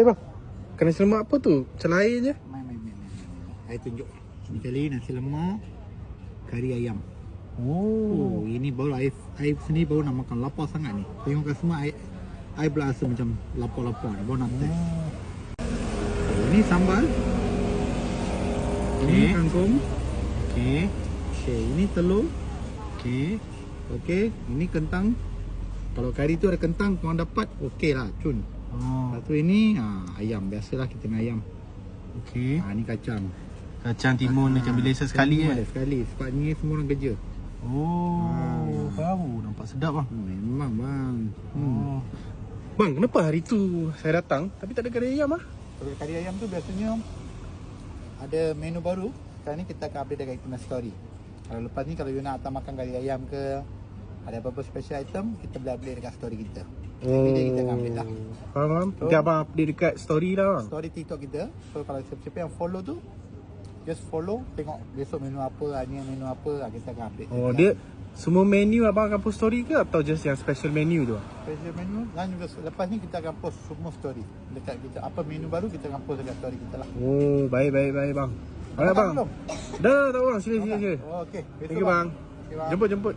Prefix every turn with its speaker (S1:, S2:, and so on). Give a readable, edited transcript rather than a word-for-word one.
S1: bang. Makan nasi lemak apa tu? Macam lain je.
S2: Main. Saya tunjuk. Ini kali nasi lemak kari ayam. Oh, ini baru I sendiri baru nak makan, lapar sangat ni. Tengok kat semua I berasa macam lapar-lapar ni, baru nak test. Ini sambal. Ini kangkung. Okey, ini telur. Okey, ini kentang. Kalau kari tu ada kentang, korang dapat, okey lah, cun. Lepas tu ini ayam, biasalah kita makan ayam.
S3: Okey.
S2: Ni kacang.
S3: Kacang timun macam biasa sekali kan?
S2: Sekali, sebab ni semua orang kerja.
S3: Bau nampak sedap bang.
S2: Memang bang.
S1: Bang, kenapa hari tu saya datang tapi tak ada kari ayam ah?
S2: Kalau kari ayam tu biasanya ada menu baru. Sekarang ni kita akan update dekat Instagram story. Kalau lepas ni kalau you nak datang makan kari ayam ke, ada apa-apa special item, kita boleh update dekat story kita. Video kita akan update lah.
S1: Faham? Nanti abang update dekat story lah bang.
S2: Story TikTok kita. So kalau siapa-siapa yang follow tu, just follow, tengok besok menu apa, hari ni menu apa, kita akan update.
S1: Dia semua menu abang akan post story ke atau just yang special menu tu?
S2: Special menu dan juga lepas ni kita akan post semua story dekat kita. Apa menu baru kita akan post dekat story kita lah.
S1: Baik bang. Alright bang.
S2: Belum?
S1: Dah tak bang, sila.
S2: Okey.
S1: Thank you bang. Jemput.